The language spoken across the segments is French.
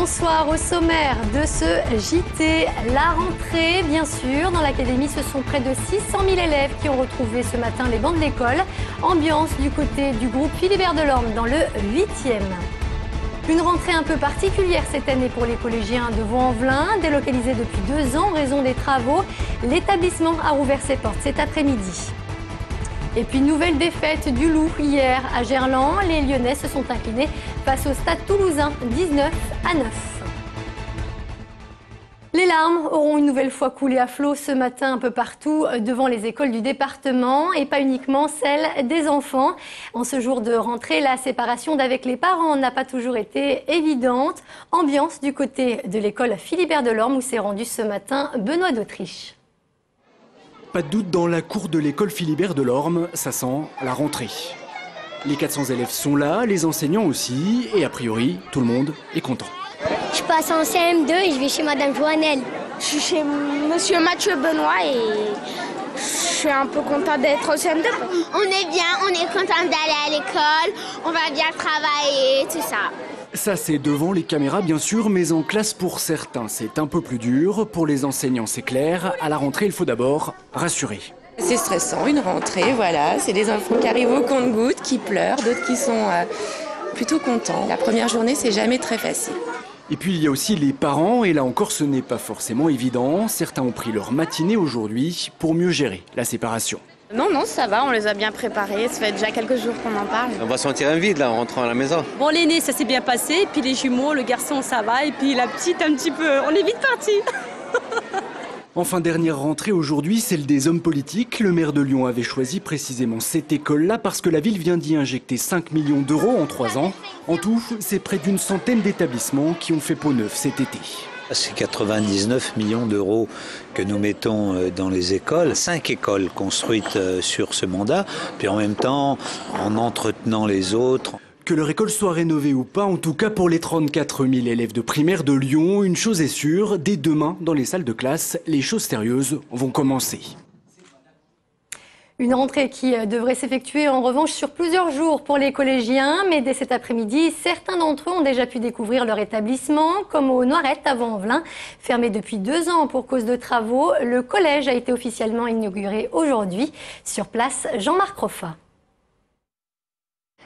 Bonsoir. Au sommaire de ce JT, la rentrée bien sûr. Dans l'académie, ce sont près de 600 000 élèves qui ont retrouvé ce matin les bancs de l'école. Ambiance du côté du groupe Philibert Delorme dans le 8e. Une rentrée un peu particulière cette année pour les collégiens de Vaux-en-Velin. Délocalisé depuis 2 ans en raison des travaux, l'établissement a rouvert ses portes cet après-midi. Et puis nouvelle défaite du Loup hier à Gerland. Les Lyonnais se sont inclinés face au Stade Toulousain 19-9. Les larmes auront une nouvelle fois coulé à flot ce matin un peu partout devant les écoles du département et pas uniquement celles des enfants. En ce jour de rentrée, la séparation d'avec les parents n'a pas toujours été évidente. Ambiance du côté de l'école Philibert Delorme où s'est rendu ce matin Benoît d'Autriche. Pas de doute, dans la cour de l'école Philibert Delorme, ça sent la rentrée. Les 400 élèves sont là, les enseignants aussi, et a priori, tout le monde est content. Je passe en CM2 et je vais chez Madame Joannelle. Je suis chez Monsieur Mathieu Benoît et je suis un peu content d'être au CM2. On est bien, on est content d'aller à l'école, on va bien travailler, tout ça. Ça, c'est devant les caméras, bien sûr, mais en classe pour certains, c'est un peu plus dur. Pour les enseignants, c'est clair. À la rentrée, il faut d'abord rassurer. C'est stressant, une rentrée, voilà. C'est des enfants qui arrivent au compte-gouttes, qui pleurent, d'autres qui sont plutôt contents. La première journée, c'est jamais très facile. Et puis, il y a aussi les parents, et là encore, ce n'est pas forcément évident. Certains ont pris leur matinée aujourd'hui pour mieux gérer la séparation. Non, ça va, on les a bien préparés. Ça fait déjà quelques jours qu'on en parle. On va sentir un vide là en rentrant à la maison. Bon, l'aîné, ça s'est bien passé. Et puis les jumeaux, le garçon, ça va. Et puis la petite, un petit peu. On est vite partis. Enfin, dernière rentrée aujourd'hui, celle des hommes politiques. Le maire de Lyon avait choisi précisément cette école-là parce que la ville vient d'y injecter 5 millions d'euros en 3 ans. En tout, c'est près d'une centaine d'établissements qui ont fait peau neuve cet été. C'est 99 millions d'euros que nous mettons dans les écoles, 5 écoles construites sur ce mandat, puis en même temps en entretenant les autres. Que leur école soit rénovée ou pas, en tout cas pour les 34 000 élèves de primaire de Lyon, une chose est sûre, dès demain dans les salles de classe, les choses sérieuses vont commencer. Une rentrée qui devrait s'effectuer en revanche sur plusieurs jours pour les collégiens. Mais dès cet après-midi, certains d'entre eux ont déjà pu découvrir leur établissement, comme au Noirettes à Vaux-en-Velin. Fermé depuis 2 ans pour cause de travaux, le collège a été officiellement inauguré aujourd'hui. Sur place, Jean-Marc Roffa.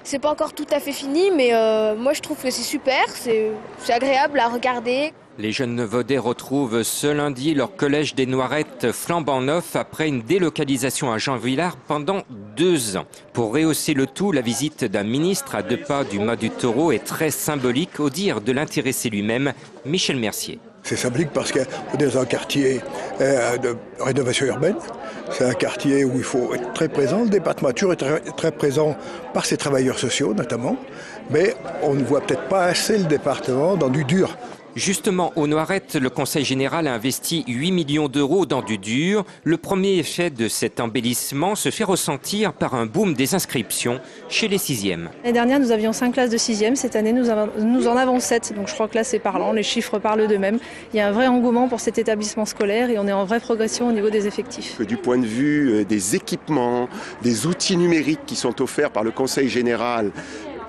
C'est pas encore tout à fait fini, mais moi je trouve que c'est super, c'est agréable à regarder. Les jeunes Vaudais retrouvent ce lundi leur collège des Noirettes flambant neuf après une délocalisation à Jean-Villard pendant 2 ans. Pour rehausser le tout, la visite d'un ministre à 2 pas du mât du taureau est très symbolique, au dire de l'intéressé lui-même, Michel Mercier. C'est symbolique parce qu'on est dans un quartier de rénovation urbaine. C'est un quartier où il faut être très présent. Le département est très présent par ses travailleurs sociaux notamment. Mais on ne voit peut-être pas assez le département dans du dur. Justement, au Noirettes, le Conseil général a investi 8 millions d'euros dans du dur. Le premier effet de cet embellissement se fait ressentir par un boom des inscriptions chez les 6e. L'année dernière, nous avions 5 classes de 6e. Cette année, nous en avons 7. Donc je crois que là, c'est parlant. Les chiffres parlent d'eux-mêmes. Il y a un vrai engouement pour cet établissement scolaire et on est en vraie progression au niveau des effectifs. Du point de vue des équipements, des outils numériques qui sont offerts par le Conseil général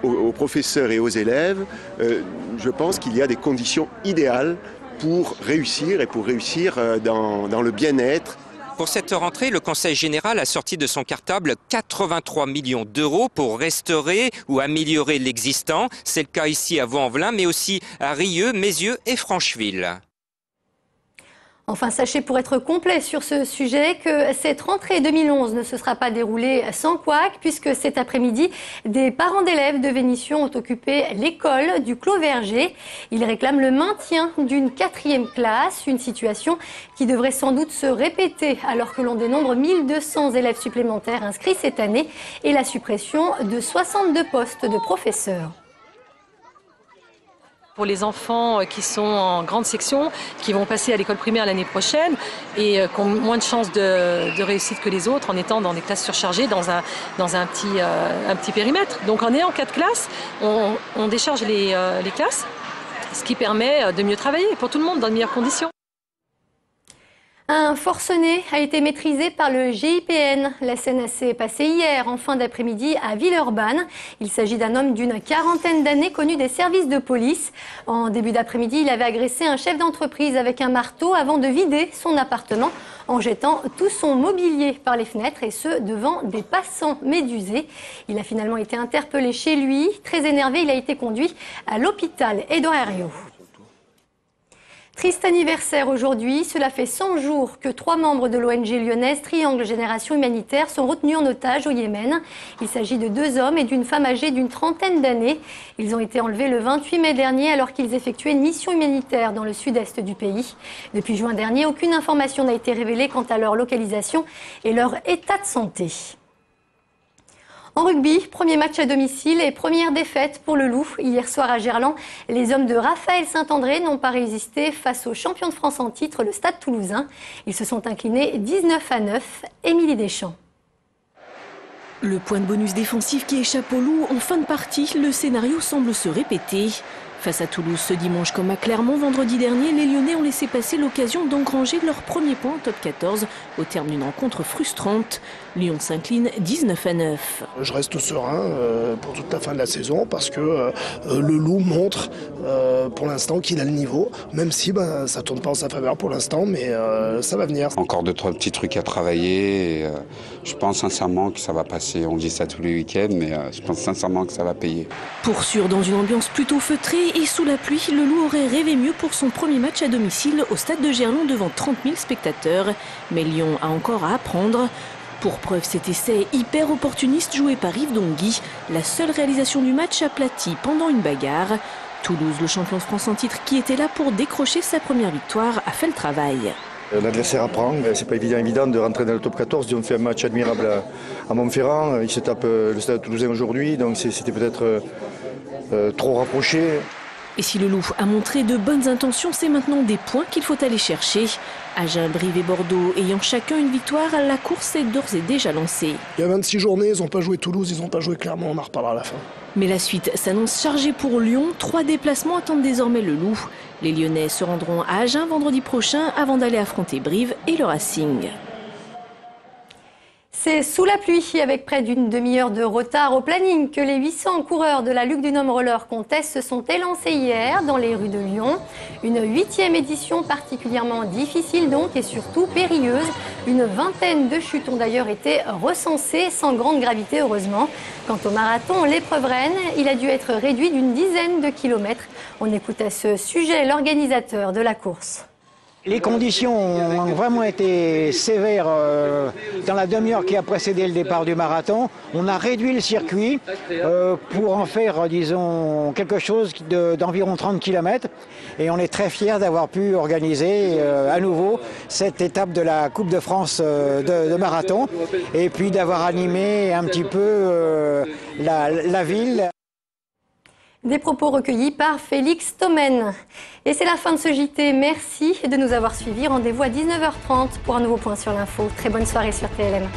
aux professeurs et aux élèves, je pense qu'il y a des conditions idéales pour réussir et pour réussir dans le bien-être. Pour cette rentrée, le Conseil général a sorti de son cartable 83 millions d'euros pour restaurer ou améliorer l'existant. C'est le cas ici à Vaux-en-Velin, mais aussi à Rieux, Mézieux et Francheville. Enfin, sachez pour être complet sur ce sujet que cette rentrée 2011 ne se sera pas déroulée sans couac puisque cet après-midi, des parents d'élèves de Vénissieux ont occupé l'école du Clos Verger. Ils réclament le maintien d'une 4e classe, une situation qui devrait sans doute se répéter alors que l'on dénombre 1200 élèves supplémentaires inscrits cette année et la suppression de 62 postes de professeurs. Pour les enfants qui sont en grande section, qui vont passer à l'école primaire l'année prochaine et qui ont moins de chances de réussite que les autres en étant dans des classes surchargées dans un petit périmètre. Donc en ayant 4 classes, on décharge les classes, ce qui permet de mieux travailler pour tout le monde dans de meilleures conditions. Un forcené a été maîtrisé par le GIPN. La scène s'est passée hier en fin d'après-midi à Villeurbanne. Il s'agit d'un homme d'une quarantaine d'années connu des services de police. En début d'après-midi, il avait agressé un chef d'entreprise avec un marteau avant de vider son appartement en jetant tout son mobilier par les fenêtres et ce devant des passants médusés. Il a finalement été interpellé chez lui. Très énervé, il a été conduit à l'hôpital Edorario. Triste anniversaire aujourd'hui, cela fait 100 jours que 3 membres de l'ONG lyonnaise Triangle Génération Humanitaire sont retenus en otage au Yémen. Il s'agit de 2 hommes et d'une femme âgée d'une trentaine d'années. Ils ont été enlevés le 28 mai dernier alors qu'ils effectuaient une mission humanitaire dans le sud-est du pays. Depuis juin dernier, aucune information n'a été révélée quant à leur localisation et leur état de santé. En rugby, premier match à domicile et première défaite pour le Loup. Hier soir à Gerland, les hommes de Raphaël Saint-André n'ont pas résisté face au champion de France en titre, le Stade Toulousain. Ils se sont inclinés 19-9. Émilie Deschamps. Le point de bonus défensif qui échappe au Loup en fin de partie, le scénario semble se répéter. Face à Toulouse ce dimanche comme à Clermont vendredi dernier, les Lyonnais ont laissé passer l'occasion d'engranger leur premier point en top 14 au terme d'une rencontre frustrante. Lyon s'incline 19-9. Je reste serein pour toute la fin de la saison parce que le Loup montre pour l'instant qu'il a le niveau, même si ça ne tourne pas en sa faveur pour l'instant, mais ça va venir. Encore 2-3 petits trucs à travailler et je pense sincèrement que ça va passer. On dit ça tous les week-ends, mais je pense sincèrement que ça va payer. Pour sûr, dans une ambiance plutôt feutrée et sous la pluie, le Loup aurait rêvé mieux pour son premier match à domicile au stade de Gerland devant 30 000 spectateurs. Mais Lyon a encore à apprendre. Pour preuve, cet essai hyper opportuniste joué par Yves Dongui, la seule réalisation du match aplatie pendant une bagarre. Toulouse, le champion de France en titre qui était là pour décrocher sa première victoire, a fait le travail. L'adversaire apprend, c'est pas évident de rentrer dans le top 14. Ils ont fait un match admirable à Montferrand, ils se tapent le Stade Toulousain aujourd'hui, donc c'était peut-être trop rapproché. Et si le Loup a montré de bonnes intentions, c'est maintenant des points qu'il faut aller chercher. Agen, Brive et Bordeaux ayant chacun une victoire, la course est d'ores et déjà lancée. Il y a 26 journées, ils n'ont pas joué Toulouse, ils n'ont pas joué Clermont, on en reparlera à la fin. Mais la suite s'annonce chargée pour Lyon. 3 déplacements attendent désormais le Loup. Les Lyonnais se rendront à Agen vendredi prochain avant d'aller affronter Brive et le Racing. C'est sous la pluie, avec près d'une demi-heure de retard au planning, que les 800 coureurs de la Luc du Nôme Roller Contest se sont élancés hier dans les rues de Lyon. Une 8e édition particulièrement difficile donc et surtout périlleuse. Une vingtaine de chutes ont d'ailleurs été recensées sans grande gravité heureusement. Quant au marathon, l'épreuve reine, il a dû être réduit d'une dizaine de kilomètres. On écoute à ce sujet l'organisateur de la course. Les conditions ont vraiment été sévères dans la demi-heure qui a précédé le départ du marathon. On a réduit le circuit pour en faire, disons, quelque chose d'environ 30 km. Et on est très fiers d'avoir pu organiser à nouveau cette étape de la Coupe de France de marathon. Et puis d'avoir animé un petit peu la ville. Des propos recueillis par Félix Thomen. Et c'est la fin de ce JT. Merci de nous avoir suivis. Rendez-vous à 19h30 pour un nouveau point sur l'info. Très bonne soirée sur TLM.